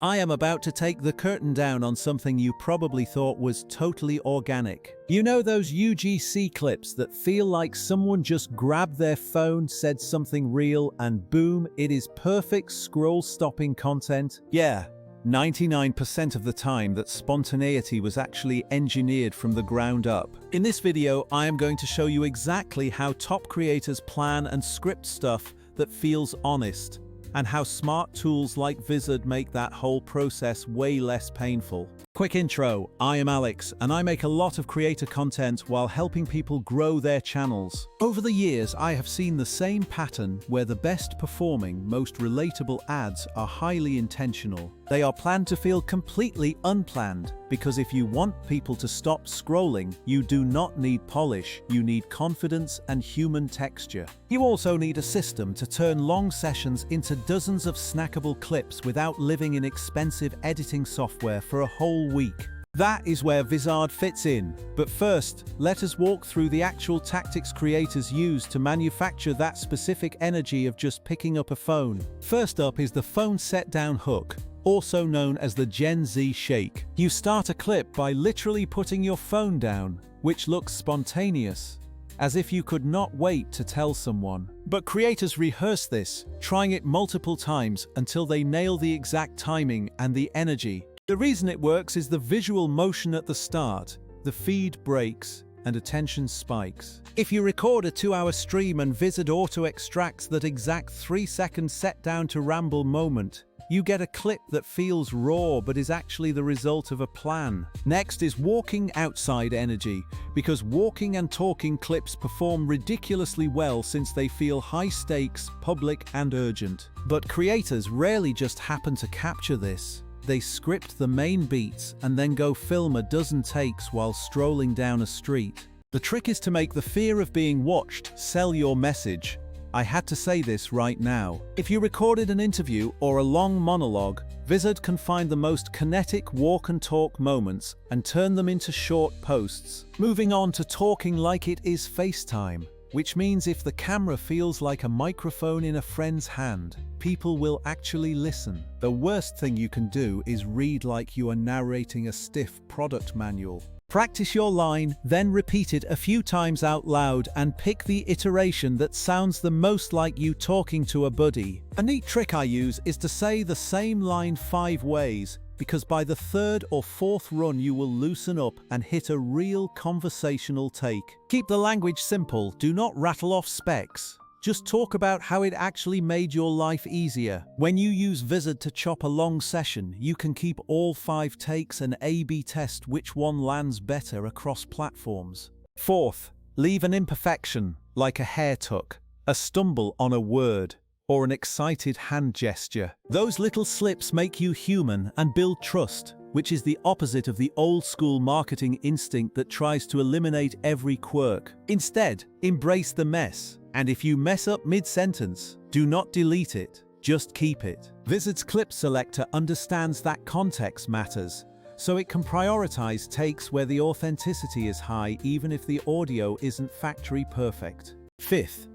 I am about to take the curtain down on something you probably thought was totally organic. You know those UGC clips that feel like someone just grabbed their phone, said something real, and boom, it is perfect scroll-stopping content? Yeah, 99% of the time that spontaneity was actually engineered from the ground up. In this video, I am going to show you exactly how top creators plan and script stuff that feels honest, and how smart tools like Vizard make that whole process way less painful. Quick intro, I am Alex, and I make a lot of creator content while helping people grow their channels. Over the years, I have seen the same pattern where the best performing, most relatable ads are highly intentional. They are planned to feel completely unplanned, because if you want people to stop scrolling, you do not need polish, you need confidence and human texture. You also need a system to turn long sessions into dozens of snackable clips without living in expensive editing software for a whole week. That is where Vizard fits in. But first, let us walk through the actual tactics creators use to manufacture that specific energy of just picking up a phone. First up is the phone set-down hook, also known as the Gen Z shake. You start a clip by literally putting your phone down, which looks spontaneous, as if you could not wait to tell someone. But creators rehearse this, trying it multiple times until they nail the exact timing and the energy. The reason it works is the visual motion at the start. The feed breaks and attention spikes. If you record a 2-hour stream and Vizard auto-extracts that exact 3-second set down to ramble moment, you get a clip that feels raw but is actually the result of a plan. Next is walking outside energy, because walking and talking clips perform ridiculously well since they feel high stakes, public, and urgent. But creators rarely just happen to capture this. They script the main beats and then go film a dozen takes while strolling down a street. The trick is to make the fear of being watched sell your message. I had to say this right now. If you recorded an interview or a long monologue, Vizard can find the most kinetic walk and talk moments and turn them into short posts. Moving on to talking like it is FaceTime, which means if the camera feels like a microphone in a friend's hand, people will actually listen. The worst thing you can do is read like you are narrating a stiff product manual. Practice your line, then repeat it a few times out loud and pick the iteration that sounds the most like you talking to a buddy. A neat trick I use is to say the same line 5 ways, because by the 3rd or 4th run you will loosen up and hit a real conversational take. Keep the language simple, do not rattle off specs. Just talk about how it actually made your life easier. When you use Vizard to chop a long session, you can keep all 5 takes and A/B test which one lands better across platforms. Fourth, leave an imperfection, like a hair tuck, a stumble on a word, or an excited hand gesture. Those little slips make you human and build trust, which is the opposite of the old-school marketing instinct that tries to eliminate every quirk. Instead, embrace the mess. And if you mess up mid-sentence, do not delete it, just keep it. Vizard's clip selector understands that context matters, so it can prioritize takes where the authenticity is high even if the audio isn't factory perfect. Fifth,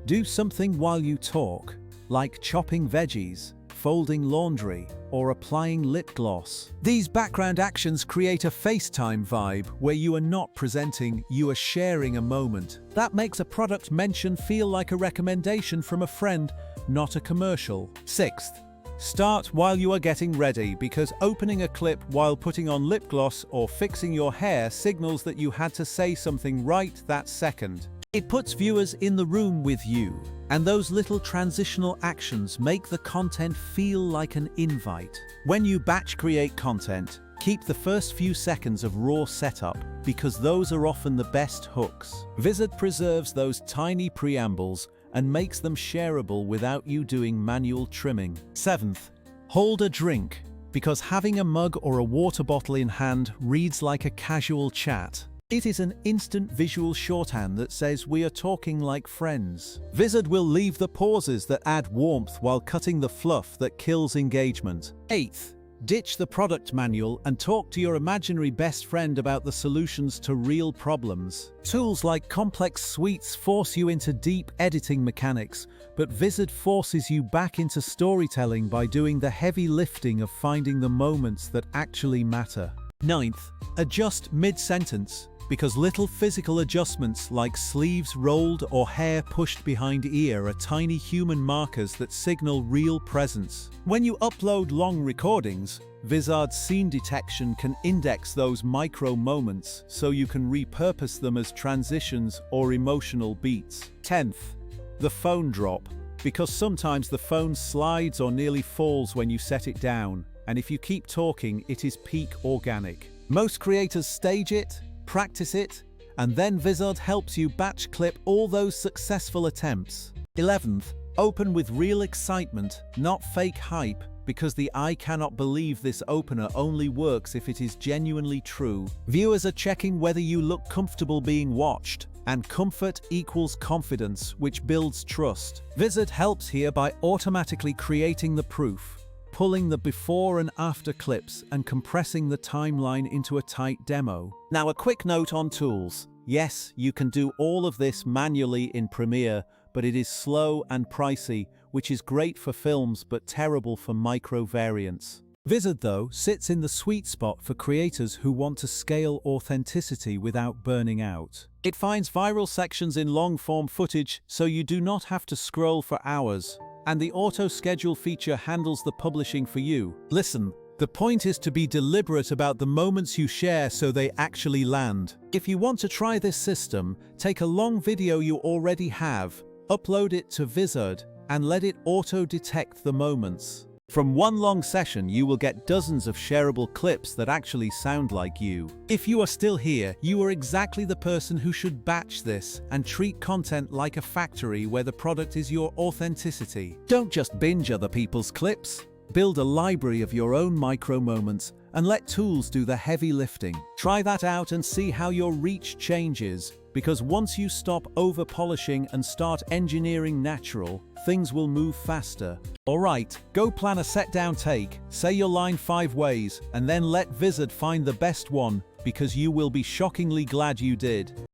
do something while you talk, like chopping veggies, folding laundry, or applying lip gloss. These background actions create a FaceTime vibe where you are not presenting, you are sharing a moment. That makes a product mention feel like a recommendation from a friend, not a commercial. Sixth, start while you are getting ready, because opening a clip while putting on lip gloss or fixing your hair signals that you had to say something right that second. It puts viewers in the room with you, and those little transitional actions make the content feel like an invite. When you batch create content, keep the first few seconds of raw setup, because those are often the best hooks. Vizard preserves those tiny preambles and makes them shareable without you doing manual trimming. Seventh, hold a drink, because having a mug or a water bottle in hand reads like a casual chat. It is an instant visual shorthand that says we are talking like friends. Vizard will leave the pauses that add warmth while cutting the fluff that kills engagement. Eighth, Ditch the product manual and talk to your imaginary best friend about the solutions to real problems. Tools like complex suites force you into deep editing mechanics, but Vizard forces you back into storytelling by doing the heavy lifting of finding the moments that actually matter. Ninth, adjust mid-sentence, because little physical adjustments like sleeves rolled or hair pushed behind ear are tiny human markers that signal real presence. When you upload long recordings, Vizard's scene detection can index those micro moments so you can repurpose them as transitions or emotional beats. 10th, the phone drop, because sometimes the phone slides or nearly falls when you set it down, and if you keep talking, it is peak organic. Most creators stage it, practice it, and then Vizard helps you batch clip all those successful attempts. 11th, open with real excitement, not fake hype, because the "I cannot believe this" opener only works if it is genuinely true. Viewers are checking whether you look comfortable being watched, and comfort equals confidence, which builds trust. Vizard helps here by automatically creating the proof, pulling the before and after clips and compressing the timeline into a tight demo. Now, a quick note on tools. Yes, you can do all of this manually in Premiere, but it is slow and pricey, which is great for films but terrible for micro variants. Vizard, though, sits in the sweet spot for creators who want to scale authenticity without burning out. It finds viral sections in long-form footage, so you do not have to scroll for hours. And the auto-schedule feature handles the publishing for you. Listen, the point is to be deliberate about the moments you share so they actually land. If you want to try this system, take a long video you already have, upload it to Vizard, and let it auto-detect the moments. From one long session, you will get dozens of shareable clips that actually sound like you. If you are still here, you are exactly the person who should batch this and treat content like a factory where the product is your authenticity. Don't just binge other people's clips. Build a library of your own micro moments and let tools do the heavy lifting. Try that out and see how your reach changes, because once you stop over-polishing and start engineering natural, things will move faster. Alright, go plan a set-down take, say your line 5 ways, and then let Vizard find the best one, because you will be shockingly glad you did.